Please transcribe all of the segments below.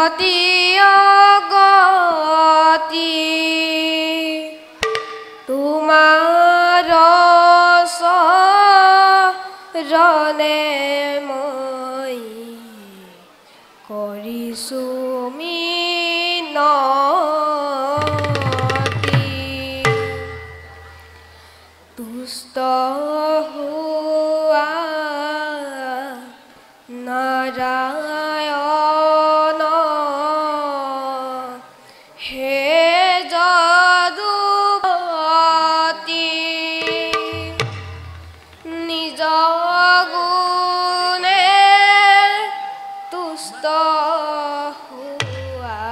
গতি অগতি তোমাৰ চৰণে মই কৰিছো মিনতি দুষ্ট হোৱা নাৰায়ণ হে যদুপতি নিজ গুণে তুষ্ট হোৱা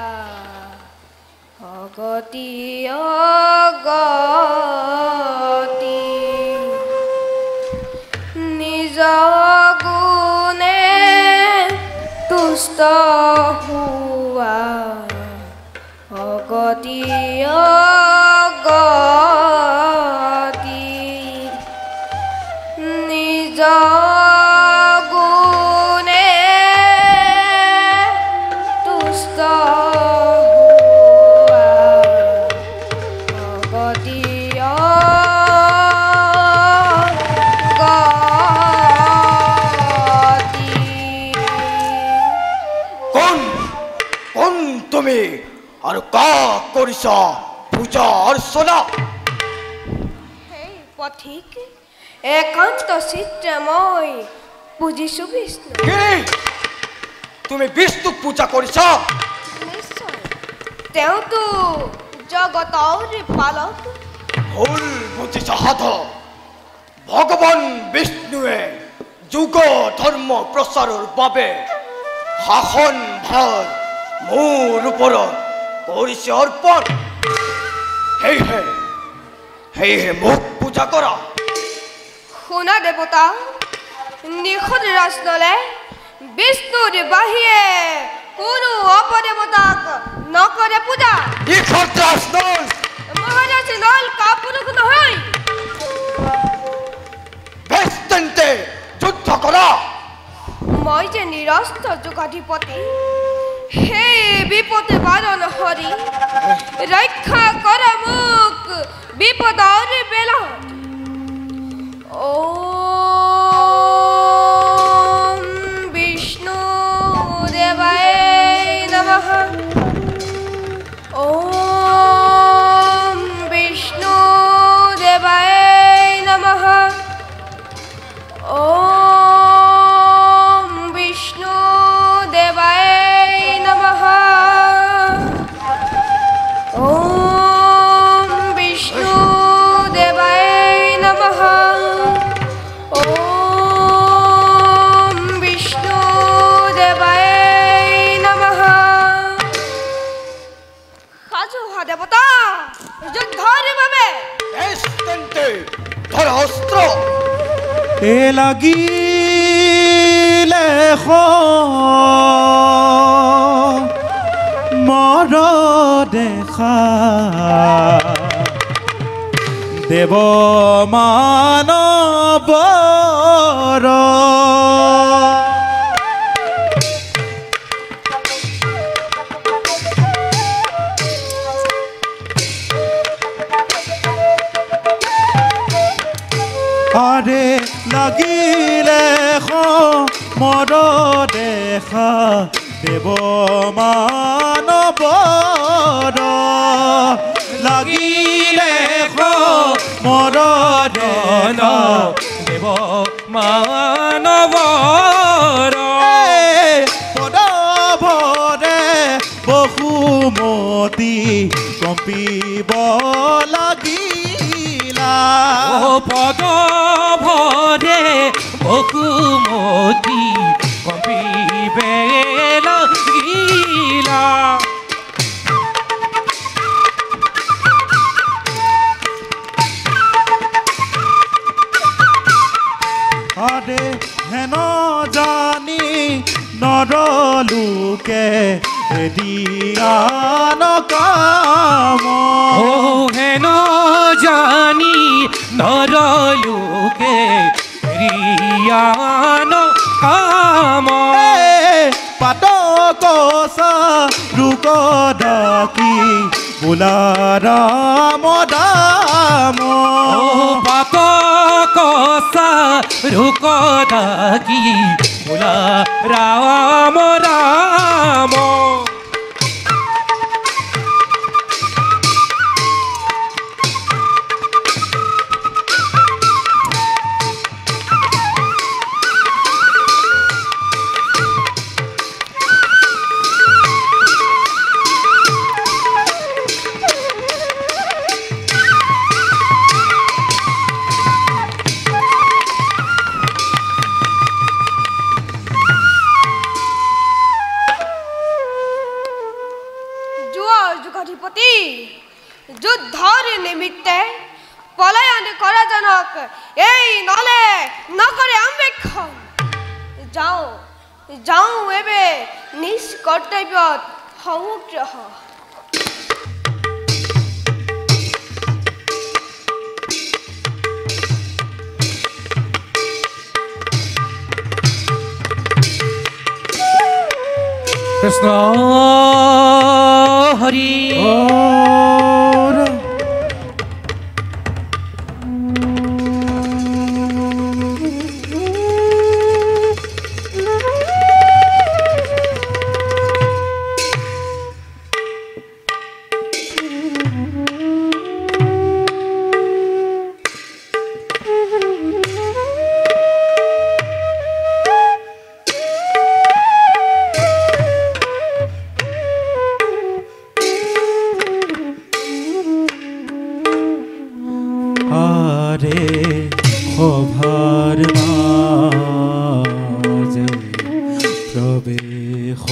অগতি অগতি নিজ গুণে তুষ্ট হোৱা অগতি অগতি নিজ গুণে তুষ্ট হোৱা অগতি তুমি আৰ কাক কৰিছ পূজা অৰ্চনা হে পথিক একান্ত চিত্ৰে মই বুজিছো বিষ্ণু কি তুমি বিষ্ণুক পূজা কৰিছ নিশ্চয় তেওঁতো জগতৰ পালক ভুল বুঝিছ সাধ ভগবান বিষ্ণুৱে যুগ ধৰ্ম প্ৰচাৰৰ বাবে শাসন ভাৰ মোৰ ওপৰত কৰিছে অৰ্পণ সেয়েহে মোক পূজা কৰা শুনা দেৱতা নিখুঁত ৰাজনলে বিষ্ণুৰ বাহিৰে কোনো অপদেৱতাক নকৰে পূজা নিখুঁত ৰাজনল মহাৰাজ নল কাপুৰুষ নহয় বেছ তেন্তে যুদ্ধ কৰা মই যে নিৰস্ত্ৰ যুগাধিপতি সেই বিপদে বাৰণ হৰি ৰক্ষা কৰা মোক বিপদৰ বেলাত ওম বিষ্ণু দেৱায় নমঃ ওম বিষ্ণু দেৱায় নমঃ ওম বিষ্ণু দেৱায় নমঃ ওম বিষ্ণু দেৱায় নমঃ ওম বিষ্ণু দেৱায় নমঃ সাজু হোৱা দেৱতা যুদ্ধৰ বাবে বেছ তেন্তে ধৰ অস্ত্ৰ এ লাগিলে মৰ দেখা দেৱ মানৱৰ আৰে লাগিলে মৰ দেখা দেৱ মানৱৰ লাগিলে মৰ দেখা দেৱ মানৱৰ পদভৰে বহুমতি কঁপিব লাগিলা পদভৰে বহুমতি কঁপিবে লাগিলা আৰে হেন জানি নৰলোকে দিয়া নকাম হেন জানি নৰলোকে ৰিয়ান কাম পাত কচা ৰুক ডাকি বোলা ৰাম দাম পাত কচা ৰুক ডাকি বোলা ৰাম ৰাম যুগাধিপতি যুদ্ধৰ নিমিত্তে পলায়ন কৰা জনক এই নলে নকৰে অন্বেষণ যাওঁ এবে নিজ কৰ্তব্যত সমগ্ৰ কৃষ্ণ হৰি সভাৰ মাজে প্ৰৱেশ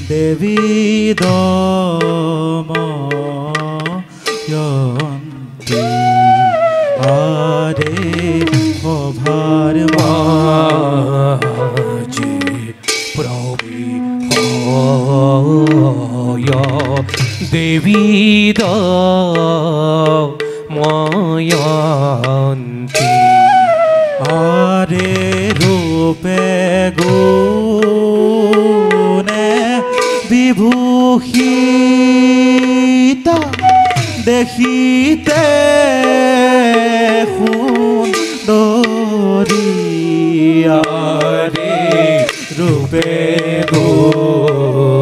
দেৱী দময়ন্তী আৰে সভাৰ মাজে প্ৰৱেশ দেৱী ময়ন্তী আৰে ৰূপে গুণে বিভূষিত দেখিতে সুন্দৰী আৰে ৰূপে গুণে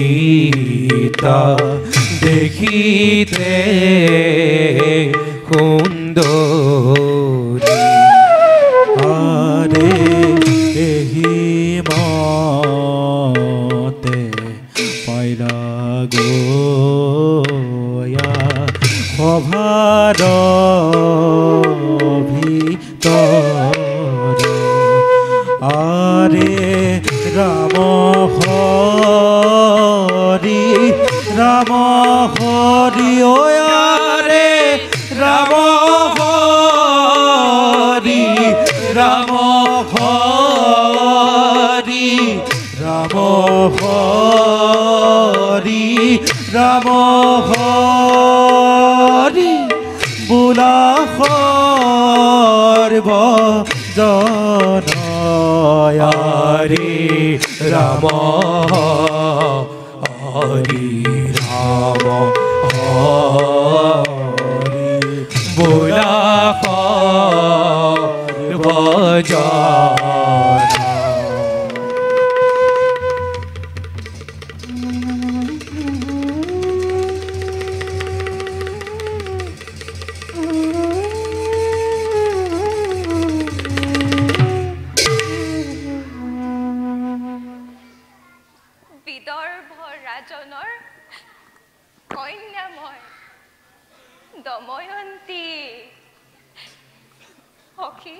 বিভূষিতা দেখিতে সুন্দৰী আৰে এহি মতে পাইলা গয়া সভাৰ ভিতৰ আৰে ৰাম হৰি ৰাম হৰি আৰে ৰাম হৰি ৰাম হৰি ৰাম হৰি ৰাম হৰি বোলা সৰ্ব জনয়াৰি ৰাম হৰি ৰাম হৰি বোলা সৰ্বজনা ৰাজনৰ কন্যা মই দময়ন্তী সখী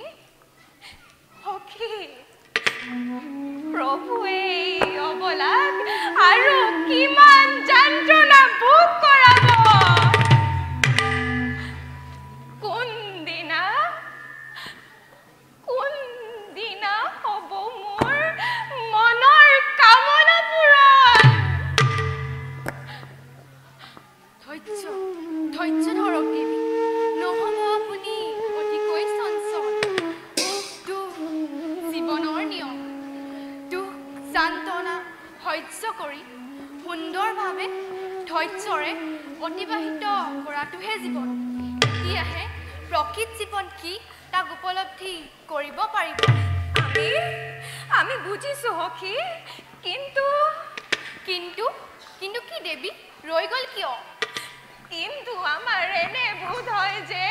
সখী প্ৰভুৱে অবলাক আৰু কিমান যন্ত্ৰণা ভোগ কৰাব কোন দিনা হ'ব মোৰ মনৰ কামনা পূৰণ ধৈৰ্য ধৰক দেৱী নহ'ব আপুনি অতিকৈ চঞ্চল অতিবাহিত কৰাটোহে জীৱন এতিয়াহে প্ৰকৃত জীৱন কি তাক উপলব্ধি কৰিব পাৰিব আমি বুজিছো সখী কিন্তু কিন্তু কিন্তু কি দেৱী ৰৈ গ'ল কিয় কিন্তু আমাৰ এনে বোধ হয় যে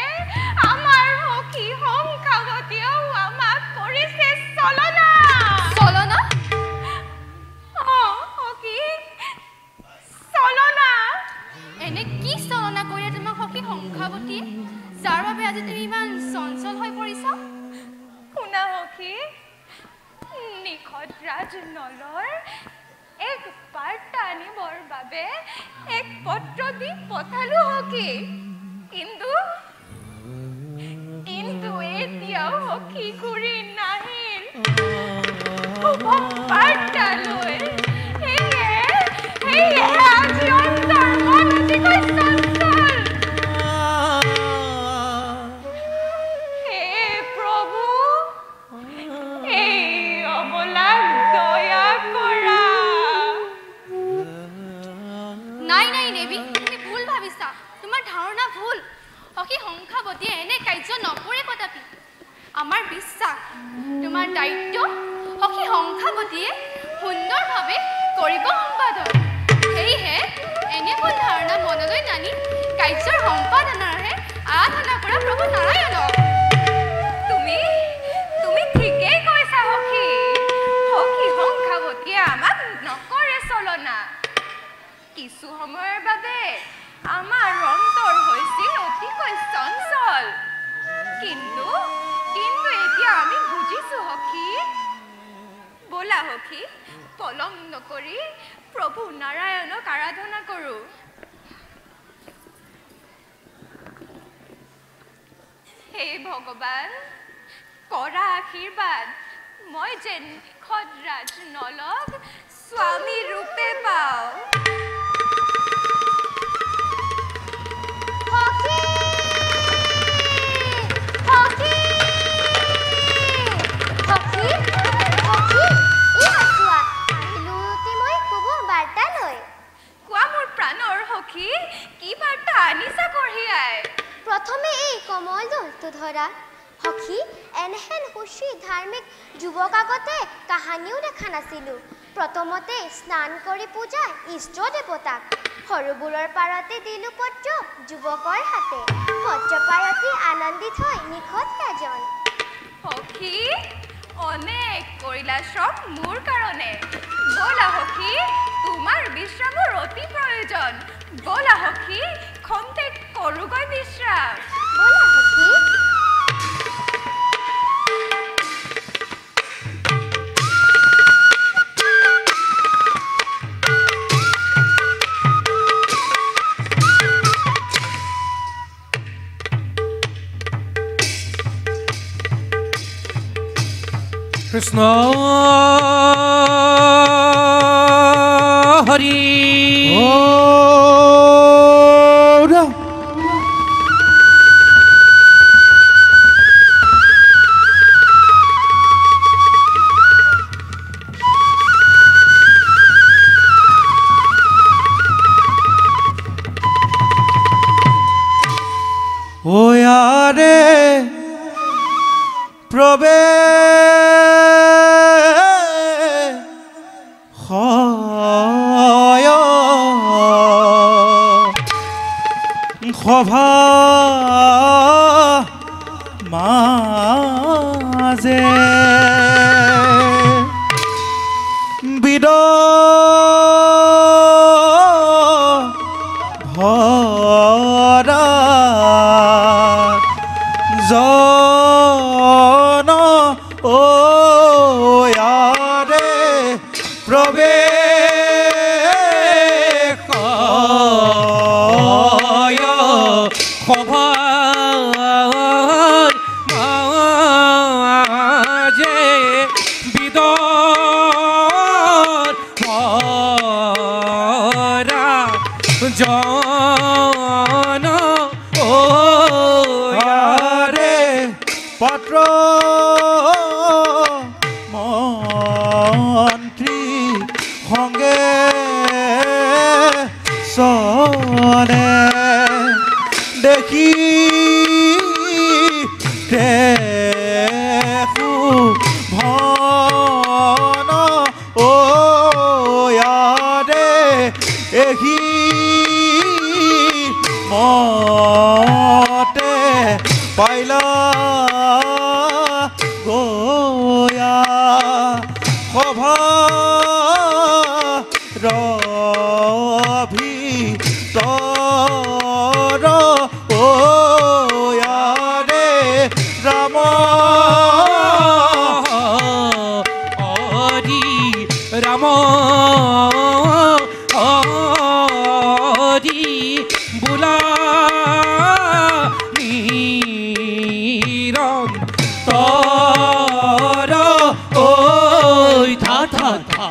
আমাৰ সখী সংখ্যাৱতীয়েও আমাক কৰিছে চলনা চলনা সখী চলনা এনে কি চলনা কৰিলে তোমাক সখী সংখ্যাৱতীয়ে যাৰ বাবে আজি তুমি ইমান চঞ্চল হৈ পৰিছা শুনা সখী নিখত ৰাজ নলৰ এক বাৰ্তা আনিবৰ বাবে এক পত্ৰ দি পঠালো সখী কিন্তু এতিয়াও সখী ঘূৰি নাহিল বাৰ্তা লৈ সেয়ে আজি অন্তৰ মন অতিকৈ চঞ্চল হে প্ৰভু এই অবলাক দয়া কৰা নাই দেৱী তুমি ভুল ভাবিছা তোমাৰ ধাৰণা ভুল সখী সংখ্যাৱতীয়ে এনে কাৰ্য নকৰে কদাপি আমাৰ বিশ্বাস তোমাৰ দায়িত্ব সখী সংখ্যাৱতীয়ে সুন্দৰভাৱে কৰিব সম্পাদন সেয়েহে এনে ভুল ধাৰণা মনলৈ নানি কাৰ্যৰ সম্পাদনৰহে আৰাধনা কৰা প্ৰভু নাৰায়ণক তুমি ঠিকেই কৈছা সখী সংখ্যাৱতীয়ে আমাক নকৰে চলনা কিছু সময়ৰ বাবে আমাৰ অন্তৰ হৈছিল অতিকৈ চঞ্চল কিন্তু এতিয়া আমি বুজিছো সখী বলা সখী পলম নকৰি প্ৰভু নাৰায়ণক আৰাধনা কৰো হে ভগৱান কৰা আশীৰ্বাদ মই যেন খদ্ৰাজ নলক স্বামী ৰূপে পাওঁ প্ৰথমে এই কমল দলটো ধৰা সখী এনেহেন সুশ্ৰী ধাৰ্মিক যুৱক আগতে কাহানিও দেখা নাছিলোঁ প্ৰথমতে স্নান কৰি পূজাই ইষ্ট দেৱতাক সৰুবোৰৰ পাৰতে দিলো পত্ৰ যুৱকৰ হাতে পত্ৰ পাই অতি আনন্দিত হৈ নিখত ৰাজন সখী অনেক কৰিলা সব মোৰ কাৰণে বলা সখী তোমাৰ বিশ্ৰামৰ অতি প্ৰয়োজন বলা সখী খন্তেক কৰোগৈ বিশ্ৰাম বলা সখী কৃষ্ণ হৰি ওয়ারে প্রবে সভা মাঝে বিদ ভরা জন ও ইয়ারে প্রবে সভা মাঝে বিদ ভরা জন ও ইয়ারে পত্র মন্ত্রী সঙ্গে চলে দেখো ভন ও ইয়াৰে এহি মতে পাইলা গয়া সভা ৰভি তৰ ও ইয়াৰে ৰাম হৰি ৰাম হৰি বোলা নিৰম তৰ ঐ থা থা থা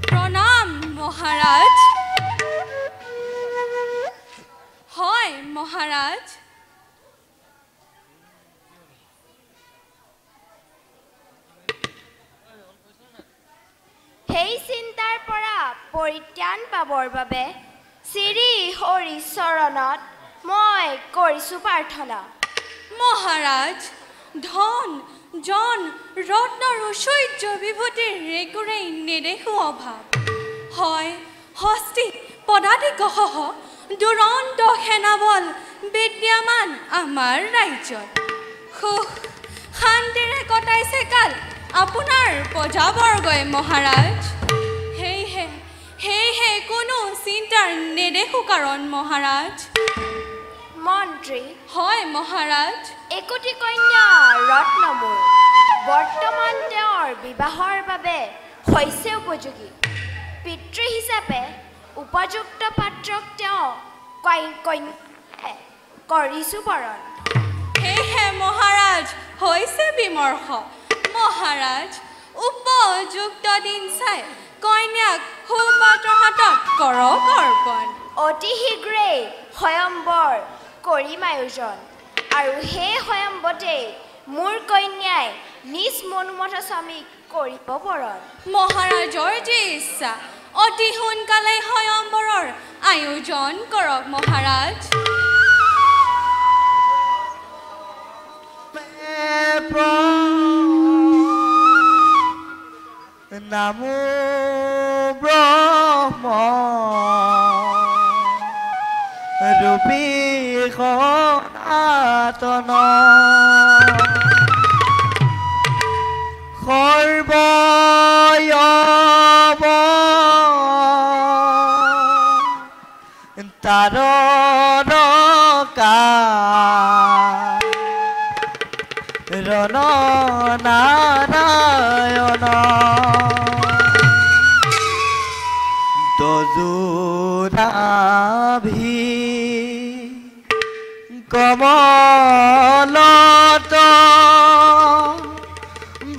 প্ৰণাম মহাৰাজ হয় মহাৰাজ সেই চিন্তাৰ পৰা পৰিত্ৰাণ পাবৰ বাবে শ্ৰী হৰি চৰণত মই কৰিছোঁ প্ৰাৰ্থনা মহাৰাজ ধন জন ৰত্ন ঐশ্বৰ্য বিভূতিৰ ৰেগুৰেই নেদেখো অভাৱ হয় হস্তি পদাতিকসহ দুৰন্ত সেনাবল বিদ্যমান আমাৰ ৰাজ্যত সুখ শান্তিৰে কটাইছে কাল আপোনাৰ প্ৰজাবৰ্গই মহাৰাজ সেয়েহে কোনো চিন্তাৰ নেদেখো কাৰণ মহাৰাজ মন্ত্ৰী হয় মহাৰাজ একোটি কন্যা ৰত্নমূৰ বৰ্তমান তেওঁৰ বিবাহৰ বাবে হৈছে উপযোগী পিতৃ হিচাপে উপযুক্ত পাত্ৰক তেওঁ কৰিছোঁ বৰণ সেয়েহে মহাৰাজ হৈছে বিমৰ্ষ মহাৰাজ উপযুক্ত দিন চাই কন্যাক সুপাত্ৰৰ হাতত কৰক অৰ্পণ অতি শীঘ্ৰেই স্বয়ম্বৰ কৰিম আয়োজন আৰু সেই স্বয়ম্বৰতেই মোৰ কন্যাই নিজ মনোমত স্বামীক কৰিব বৰণ মহাৰাজৰ যি ইচ্ছা অতি সোনকালে স্বয়ম্বৰৰ আয়োজন কৰক মহাৰাজ নামো ব্ৰহ্ম ৰূপী সনাতন সৰ্বয়ব তাৰণকা ৰণ নাৰায়ণ দজোৰাভি কমলত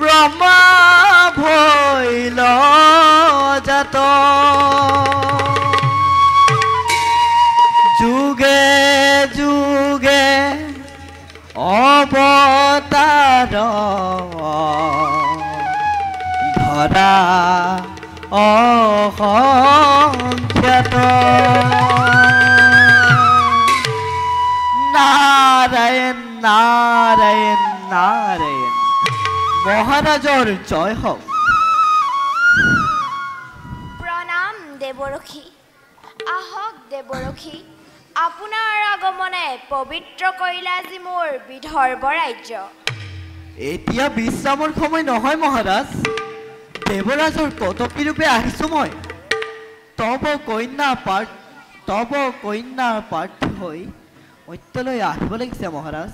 ব্ৰহ্মা ভৈল জাত যুগে যুগে অৱতাৰ ধৰা অসংখ্যাত নাৰায়ণ নাৰায়ণ নাৰায়ণ মহাৰাজৰ জয় হওক প্ৰণাম দেৱৰক্ষী আহক দেৱৰক্ষী আপোনাৰ আগমনে পবিত্ৰ কৰিলে আজি মোৰ বিদৰ্ভ ৰাজ্য এতিয়া বিশ্ৰামৰ সময় নহয় মহাৰাজ দেৱৰাজৰ কটকী ৰূপে আহিছোঁ মই তব কন্যাৰ প্ৰাৰ্থী হৈ সত্যলৈ আহিব লাগিছে মহাৰাজ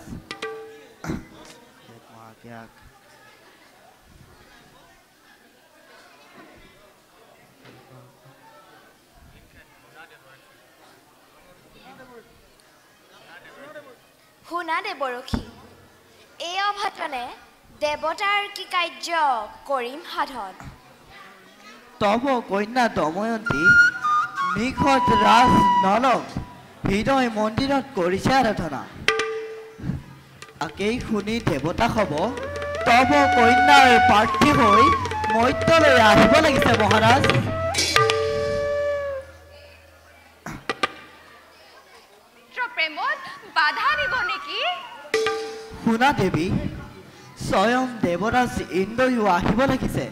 শুনা দেৱৰক্ষী এই অভাটনে দেৱতাৰ কি কাৰ্য কৰিম সাধন তব কন্যা দময়ন্তী নিখত ৰাজ নলক হৃদয় মন্দিৰত কৰিছে আৰাধনা আকেই শুনি দেৱতা হ'ব তব কন্যাৰ প্ৰাৰ্থী হৈ মৰ্ত্যলৈ আহিব লাগিছে মহাৰাজ। প্ৰেমত বাধা দিব নেকি? শুনা দেৱী, স্বয়ং দেৱৰাজ ইন্দ্ৰয়ো আহিব লাগিছে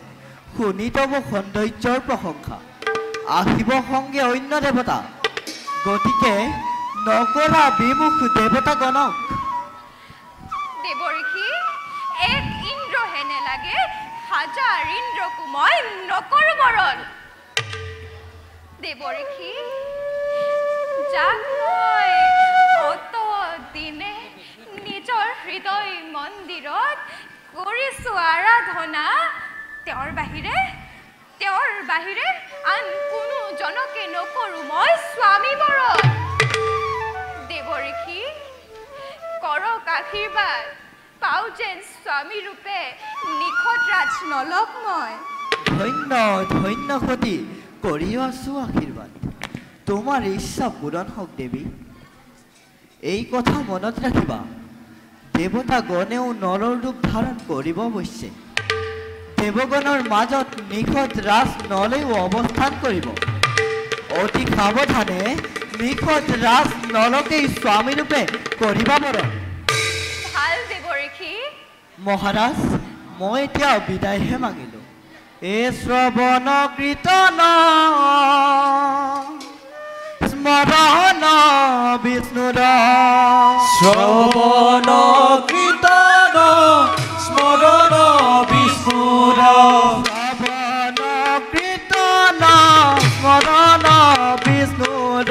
শুনি তব সৌন্দৰ্যৰ প্ৰশংসা। আহিব সংগে অন্য দেৱতা, গতিকে নকৰা বিমুখ দেৱতাগণক। দেৱঋষি, এক ইন্দ্ৰহে নেলাগে, হাজাৰ ইন্দ্ৰকো মই নকৰো বৰণ। দেৱঋষি, যাক মই অত দিনে নিজৰ হৃদয় মন্দিৰত কৰিছো আৰাধনা, তেওঁৰ বাহিৰে আন কোনো জনকে নকৰো মই স্বামী বৰণ। দেৱঋষি, কৰক আশীৰ্বাদ, পাওঁ যেন স্বামী ৰূপে নিখত ৰাজ নলক মই। ধন্য ধন্য সতী, কৰি আছো আশীৰ্বাদ। তোমাৰ ইচ্ছা পূৰণ হওক দেৱী। এই কথা মনত ৰাখিবা, দেৱতাগণেও নৰৰ ৰূপ ধাৰণ কৰিব অৱশ্যে। দেৱগণৰ মাজত নিখত ৰাজ নলেও অৱস্থান কৰিব। অতি সাৱধানে নিখত ৰাজ নলকেই স্বামী ৰূপে কৰিবা বৰণ। ভাল দেৱঋষি। মহাৰাজ, মই এতিয়া বিদায়হে মাগিলো। এ শ্ৰৱণ কীৰ্তন স্মৰণ বিষ্ণুৰ, শ্ৰৱণ কীৰ্তন স্মৰণ বিষ্ণুৰ, শ্ৰৱণ কীৰ্তন স্মৰণ বিষ্ণুৰ,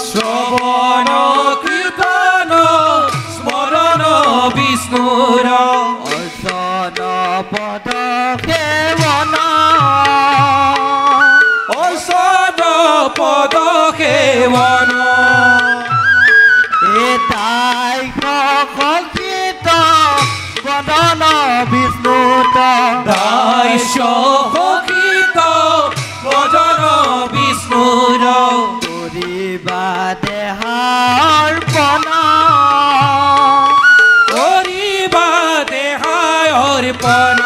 শ্ৰৱণ কীৰ্তন স্মৰণ বিষ্ণুৰ, অৰ্চন পদ সেৱন, অৰ্চন পদ সেৱন, এটাই সখিত বদন বিষ্ণুত, দাস্য সখিত বদন বিষ্ণুৰ, কৰিবা দেহাৰ পনা, কৰিবা দেহায় অৰ্পণ,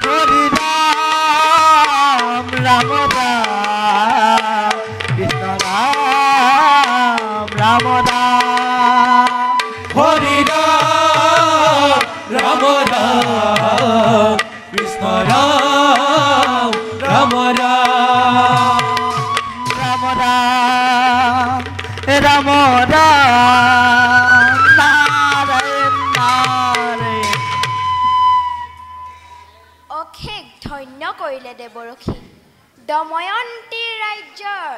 হৰি ৰাম ৰাম ৰাম কৃষ্ণ ৰাম ৰাম ৰাম, হৰি ৰাম ৰাম ৰাম কৃষ্ণ ৰাম ৰাম ৰাম, ৰাম ৰাম ৰাম ৰাম নাৰায়ণ নাৰায়ণ। অশেষ ধন্য কৰিলে দেৱৰক্ষী, দময়ন্তী ৰাজ্যৰ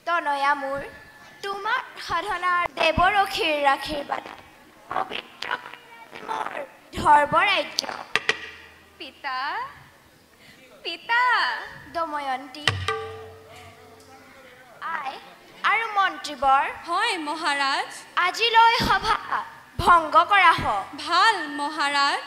তনয়া মোৰ তোমাৰ সাধনাৰ দেৱৰক্ষীৰ আশীৰ্বাদ পবিত্ৰ মোৰ ধৰ্মৰাজ্য। পিতা, পিতা। দময়ন্তী, আই আৰু মন্ত্ৰীবৰ, হয় মহাৰাজ। আজিলৈ সভা ভংগ কৰা হওক। ভাল মহাৰাজ।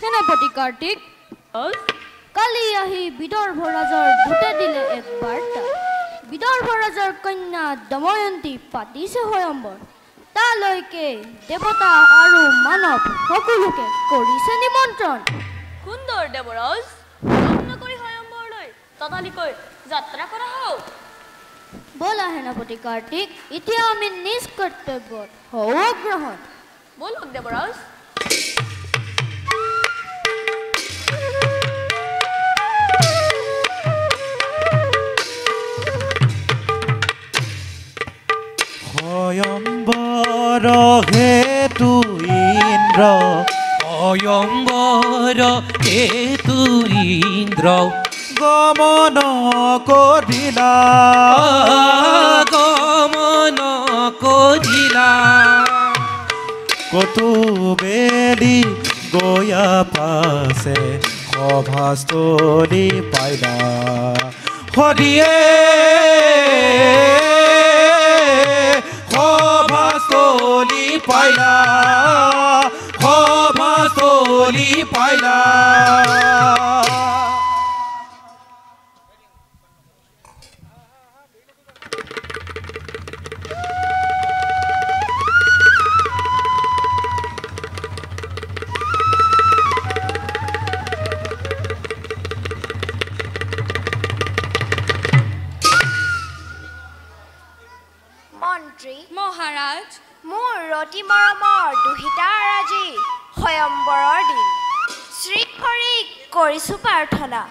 সেনাপতি কাৰ্তিক, কালি আহি বিদৰ্ভ ৰাজৰ দূতে দিলে এক বাৰ্তা। বিদৰ্ভ ৰাজৰ কন্যা দময়ন্তী পাতিছে স্বয়ম্বৰ। তালৈকে দেৱতা আৰু মানৱ সকলোকে কৰিছে নিমন্ত্ৰণ। সুন্দৰ দেৱৰাজ, যত্ন কৰি স্বয়ম্বৰলৈ ততালিকৈ যাত্ৰা কৰা হওক। বলা সেনাপতি কাৰ্তিক, এতিয়া আমি নিজ কৰ্তব্যত হওঁ অগ্ৰসৰ। বলক দেৱৰাজ। স্বয়ম্বৰ হেতু ইন্দ্ৰ, স্বয়ম্বৰ হেতু ইন্দ্ৰ, গমন কৰিলা গমন কৰিলা কতো বেলি গয়া পাছে সভাস্থলী পাইলা হৰিয়ে সভাস্থলী পাইলা সভাস্থলী পাইলা মন্ত্ৰী মহাৰাজ মোৰ ৰতি মৰমৰ দুহিতাৰ আজি স্বয়ম্বৰৰ দিন শ্ৰীহৰিক কৰিছোঁ প্ৰাৰ্থনা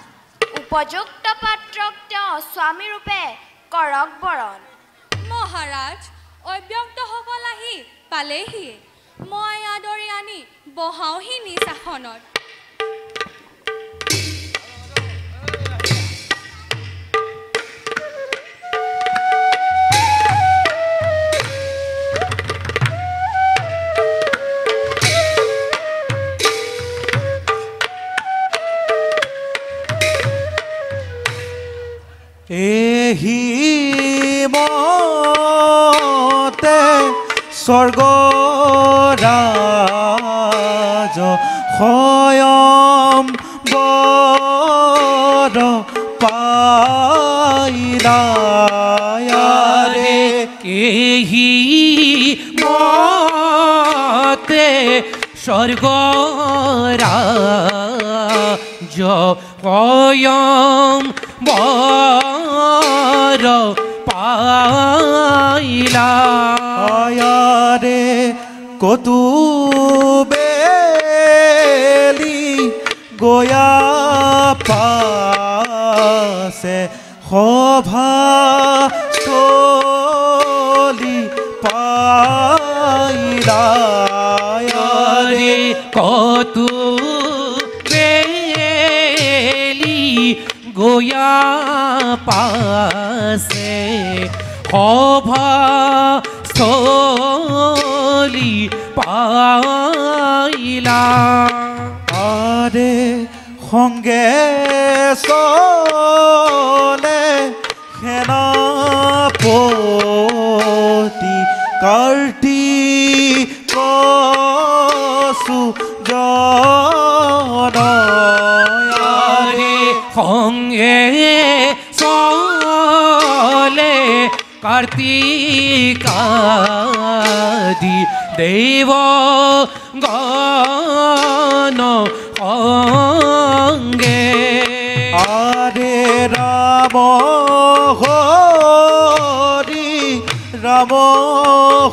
উপযুক্ত পাত্ৰক তেওঁ স্বামীৰূপে কৰক বৰণ মহাৰাজ অব্যক্তসকল আহি পালেহি মই আদৰি আনি বহাওহি নিজ আসনত এহি মতে স্বৰ্গৰাজ স্বয়ং বৰ পাইলা কেহি মতে স্বৰ্গৰাজ স্বয়ং বৰ পাইলা কতো বেলি গয়া পাছে সভাস্থলী পাইলা কতো বেলি গয়া পাছে সভাস্থলী পাইলা আরে সংগে চলে সেনাপতি কাৰ্তিক সুজনয়াৰে সংগে চলে কাৰ্তিকাদি দেৱ গণ সংগে আরে রাম হরি রাম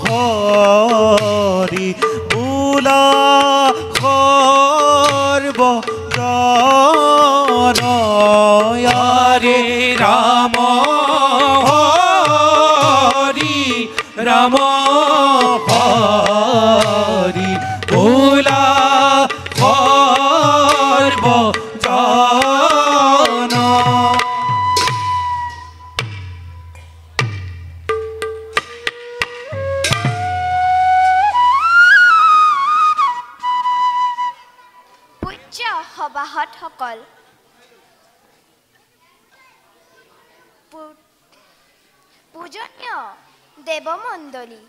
হরি বুলা সর্ব রে রাম হরি রাম হরি ভোলা সর্ব জন পূজ্য সভাসদসকল পূজনীয় দেৱমণ্ডলী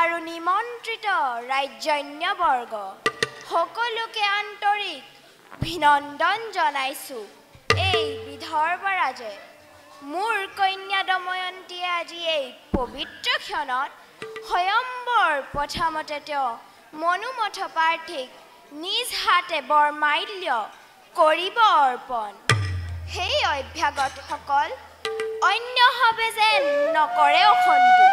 আৰু নিমন্ত্ৰিত ৰাজ্যন্যবৰ্গ সকলোকে আন্তৰিক অভিনন্দন জনাইছোঁ এই বিদৰ্ভৰাজে মোৰ কন্যা দময়ন্তীয়ে আজি এই পবিত্ৰ ক্ষণত স্বয়ম্বৰ পথামতে তেওঁ মনোমথ প্ৰাৰ্থীক নিজ হাতে বৰমাল্য কৰিব অৰ্পণ সেই অভ্যাগতসকল অন্য হবে যেন নকৰে অসন্তু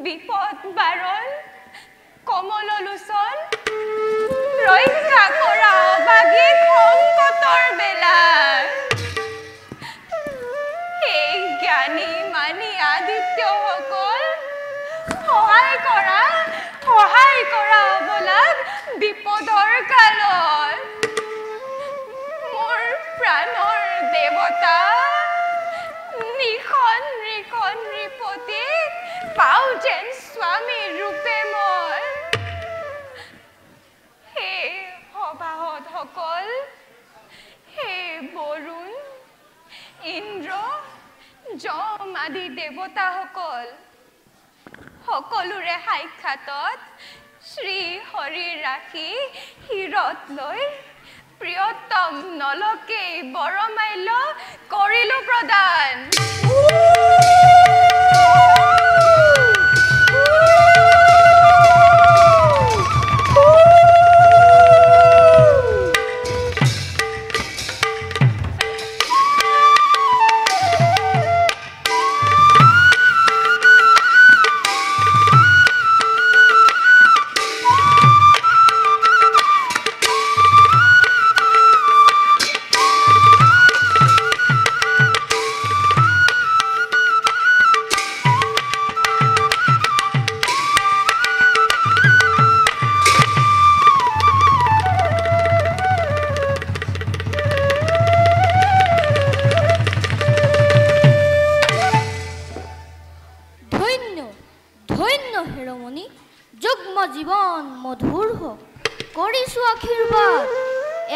বিপদ বাৰণ কমল লোচন ৰক্ষা কৰা অবাগী সংকটৰ বেলাত এই জ্ঞানী মানি আদিত্যসকল সহায় কৰা অবলাক বিপদৰ কালত মোৰ প্ৰাণৰ দেৱতা নিখন নৃপতি পাওঁ যেন স্বামী ৰূপে মই হে সভাসদসকল হে বৰুণ ইন্দ্ৰ যম আদি দেৱতাসকল সকলোৰে সাক্ষাতত শ্ৰী হৰিৰ ৰাখি শিৰত লৈ প্ৰিয়তম নলকে বৰমাল্য কৰিলো প্ৰদান জীৱন মধুৰ হওক কৰিছো আশীৰ্বাদ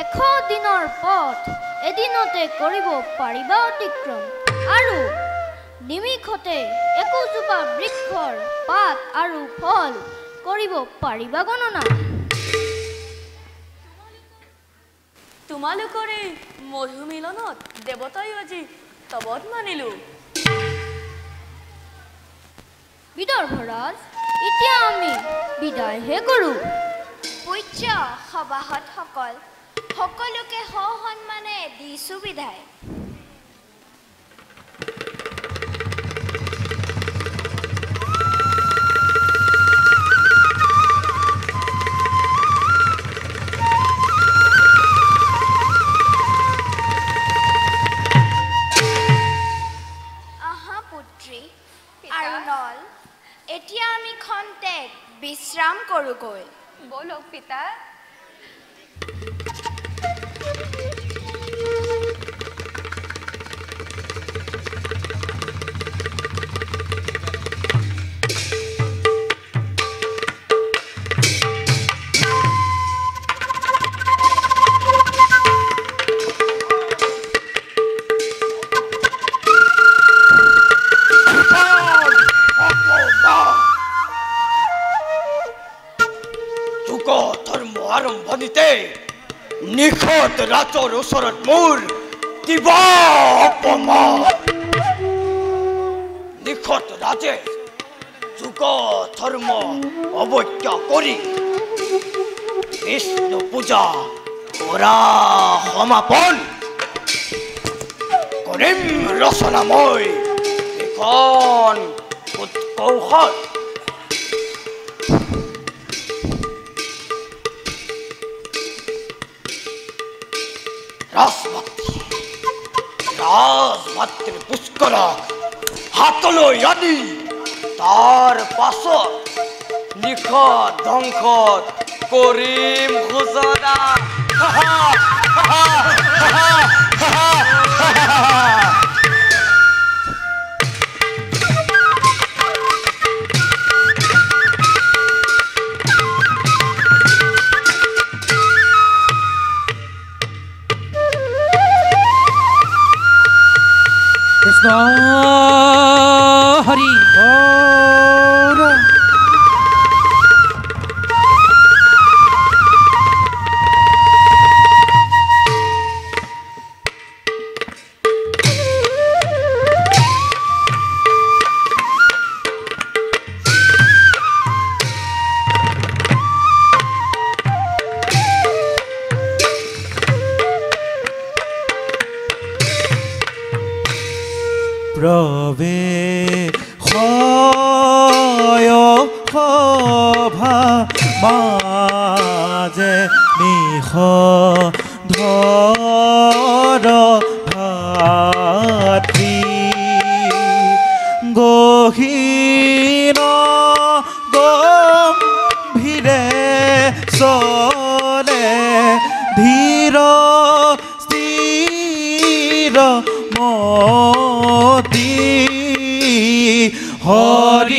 100 দিনৰ পথ এদিনতে কৰিব পাৰিবা অতিক্ৰম আৰু নিমিষতে একোজোপা বৃক্ষৰ পাত আৰু ফল কৰিব পাৰিবা গণনা তোমালোকৰে মধু মিলনত দেৱতাই আজি তবত মানিলো বিদৰ্ভৰাজ এতিয়া আমি বিদায়হে কৰো পূজ্য সভাসদসকল সকলোকে সসন্মানে দিছো বিদায় আহা পুত্ৰী আৰু নল এতিয়া আমি খন্তেক বিশ্ৰাম কৰোগৈ বলক পিতা নিখত ৰাজৰ ওচৰত মোৰ দিবা অপমান নিখত ৰাজে যুগ ধৰ্ম অৱজ্ঞা কৰি বিষ্ণু পূজা কৰা সমাপন কৰিম ৰচনাময় এখন উৎকৌশল ৰাজমাতৃ পুষ্কৰক হাতলৈ আনি তাৰ পাছত নিখত ধ্বংসত কৰিম ঘোষণা কৃষ্ণ হৰি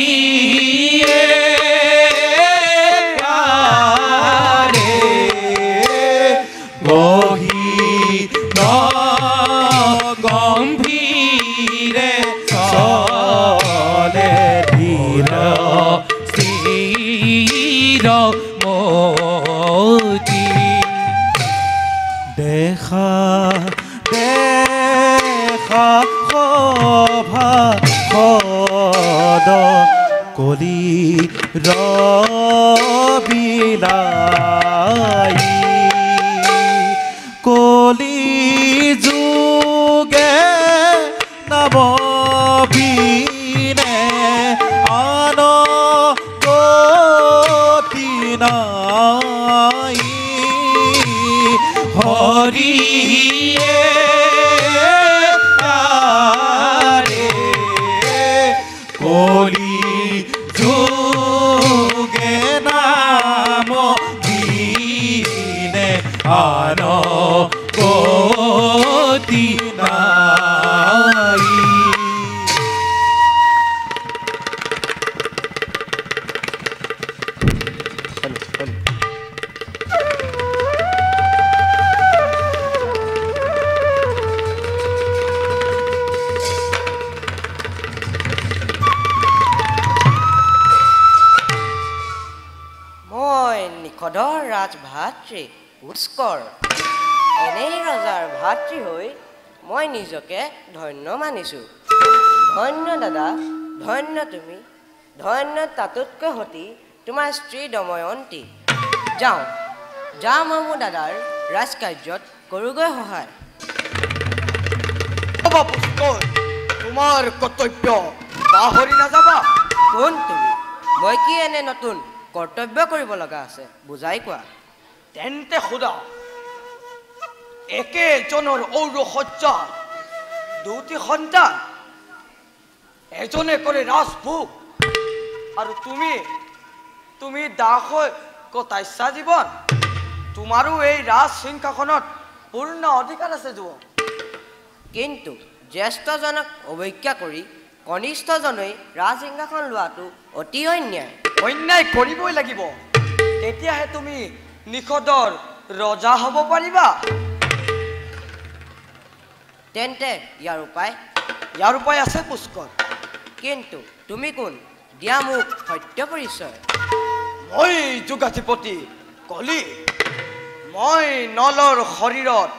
দিয়ে আৰে গহীন গম্ভীৰে চলে ধীৰ স্থিৰ মতি দেখা দেখা শোভা সদ কলি ৰবিলাই কলি যুগে নববিনে আন গতি নাই হৰিয়ে আৰে কলি যুগে নাম দিনে আন গতি নাই মই নিষধৰ ৰাজভাতৃ পুষ্কৰ এনেই ৰজাৰ ভাতৃ হৈ মই নিজকে ধন্য মানিছোঁ। ধন্য দাদা, ধন্য তুমি, ধন্য তাতোতকৈ সতী তোমাৰ স্ত্ৰী দময়ন্তী। যাওঁ মই মোৰ দাদাৰ ৰাজকাৰ্যত কৰোঁগৈ সহায়। পুষ্কৰ, তোমাৰ কৰ্তব্য পাহৰি নাযাবা। কোন তুমি? মই কি এনে নতুন কৰ্তব্য কৰিব লগা আছে বুজাই কোৱা। তেন্তে সোধা, একেজনৰ ঔৰসজ্জা দুটি সন্তান, এজনে কৰে ৰাজভোগ আৰু তুমি দাস হৈ কটাইছা জীৱন। তোমাৰো এই ৰাজ সিংহাসনত পূৰ্ণ অধিকাৰ আছে যুৱক। কিন্তু জ্যেষ্ঠজনক অৱজ্ঞা কৰি কনিষ্ঠজনেই ৰাজসিংহাসন লোৱাটো অতি অন্যায়। অন্যায় কৰিবই লাগিব, তেতিয়াহে তুমি নিষধৰ ৰজা হ'ব পাৰিবা। তেন্তে ইয়াৰ উপায় আছে পুষ্কৰ। কিন্তু তুমি কোন? দিয়া মোক সত্য পৰিচয়। মই যুগাধিপতি কলি। মই নলৰ শৰীৰত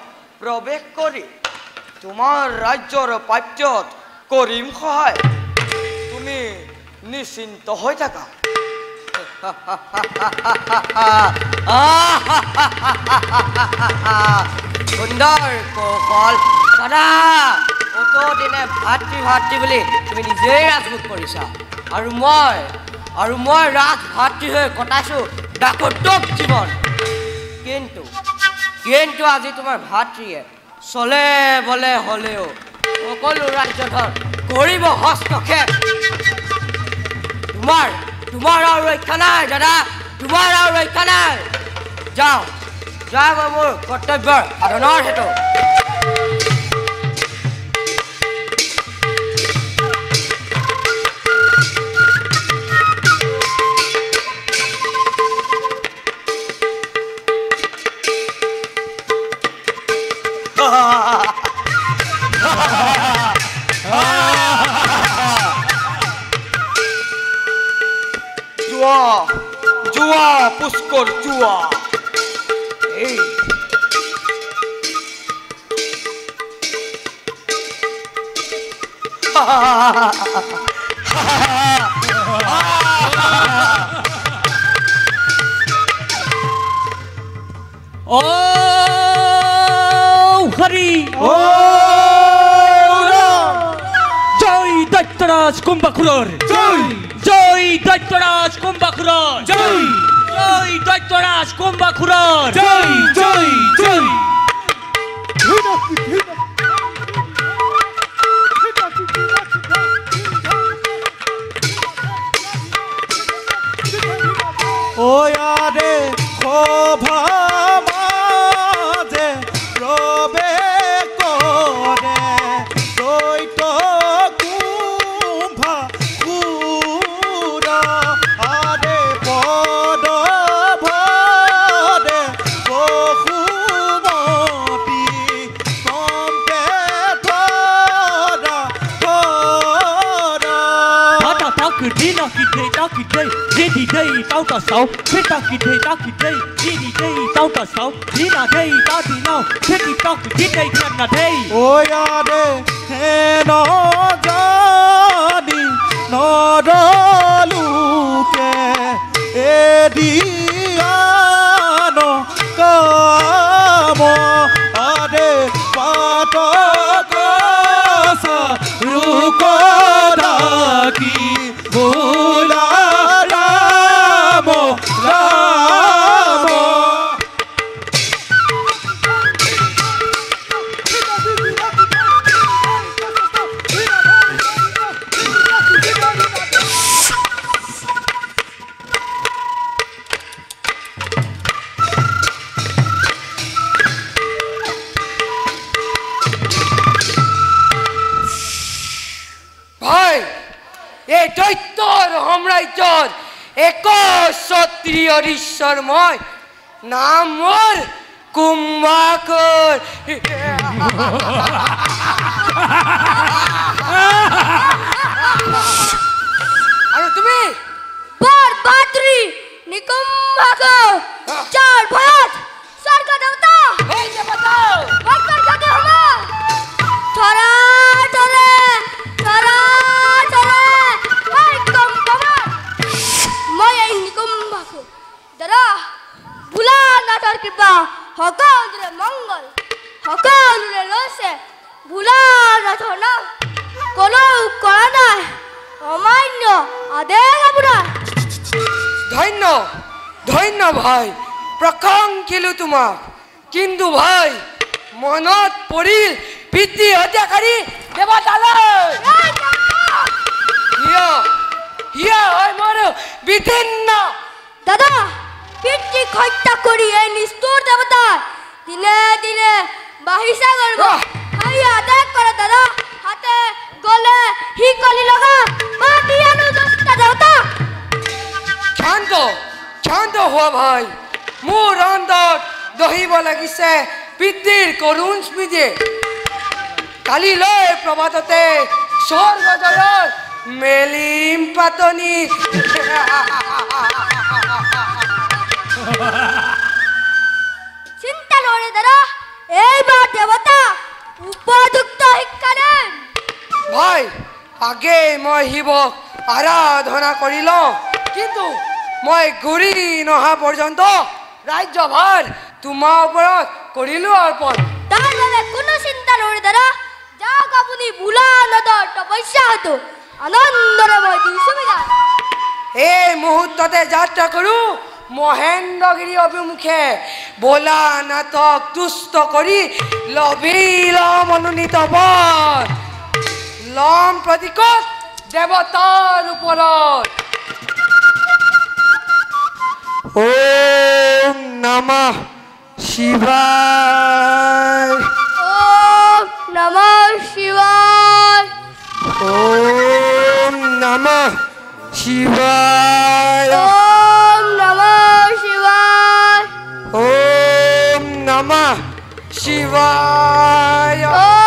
প্ৰৱেশ কৰি তোমাৰ ৰাজ্যৰ প্ৰাপ্যত কৰিম সহায়। তুমি নিশ্চিন্ত হৈ থাকা। সুন্দৰ কৌশল দাদা। অতদিনে ভাতৃ বুলি তুমি নিজেই ৰাজভোগ কৰিছা, আৰু মই ৰাজভাতৃ হৈ কটাইছোঁ দাসত্বক জীৱন। কিন্তু আজি তোমাৰ ভাতৃয়ে চলে বলে হ'লেও সকলো ৰাজ্যধন কৰিব হস্তক্ষেপ। তোমাৰ আৰু ৰক্ষা নাই দাদা, তোমাৰ আৰু ৰক্ষা নাই। যাওঁ মই মোৰ কৰ্তব্যৰ সাধনৰ হেতু। জুৱা পুষ্কৰ জুৱা। এই হরি জয় দৈত্যরাজ কুম্ভকর্ণর জয় দৈত্যরাজ কুম্ভকর্ণর জয় দৈত্যরাজ কুম্ভকর্ণর জয় জয় জয়। ওয়ারে শোভা মাঝে প্রবেশ করে দৈত্য Kumbha ta kỳ đây đi đi đây tao ta sáu thế ta kỳ đây đi đi đây tao ta sáu đi là đây ta thì nào thế thì tao kỳ đi đây chân là đây ôi à đê he nó ra đi nó ra lu kè e đi à nó ca mò à đê pa ta ca sa ru ko da ki bula ramo ramo ভাই এই দৈত্যৰ সম্ৰাজ্যৰ এক ক্ষত্ৰিয় ঈশ্বৰময় নাম মোৰ কুম্ভাকৰ আৰু তুমি बरबात्री निकुम्भाको चार भयत स्वर्ग देवता এই দেৱতা भक्कर जाते हम थरा थरे थरा थरे हाय कंपमा মই এই নিকুম্ভাको দাদা ভুলা নাথৰ কৃপা সকলোৰে মংগল সকলোৰে লৈছে ভুলা নাথৰ নাম কোনো কৰা নাই অমান্য আদেশ আপোনাৰ ধন্য ধন্য ভাই প্ৰশংসিলো তোমাক কিন্তু ভাই মনত পৰিল পিতৃ হত্যাকাৰী দেৱতালৈ হিয়া হয় মোৰ বিধিন্ন দাদা পিতৃক হত্যা কৰি এই নিষ্ঠুৰ দেৱতা দিনে দিনে বাঢ়িছে গৰ্ব হাই আদেশ কৰে দাদা হাতে গলে হি কলি লগা মাটি আনো দস্তা দেৱতা শান্ত হোৱা ভাই মোৰ অন্তৰত দহিব লাগিছে পিতৃৰ কৰুণ স্মৃতি কালিলৈ প্ৰভাততে স্বৰ্গজয়ৰ মেলিম পাতনি চিন্তা নৰে দাদা এইবাৰ দেৱতা উপযুক্ত শিক্ষা দেন ভাই আগে মই শিৱক আৰাধনা কৰি লওঁ কিন্তু মই ঘূৰি নহা পৰ্যন্ত ৰাজ্যভাৰ তোমাৰ ওপৰত কৰিলোঁ অৰ্পণ তাৰ বাবে কোনো চিন্তা নৰে দাদা যাওক আপুনি ভোলা নদৰ তপস্যা হতো আনন্দৰে মই দিছোঁ বিদায় এই মুহূৰ্ততে যাত্ৰা কৰোঁ মহেন্দ্ৰগিৰি অভিমুখে ভোলানাথক তুষ্ট কৰি লভিলম মনোনীত বৰ লম প্ৰতীকত দেৱতাৰ ওপৰত ওম নমঃ শিৱায় ওম নমঃ শিৱায় ওম নমঃ শিৱায় ওম নমঃ শিৱায় ওম নমঃ শিৱায় ওম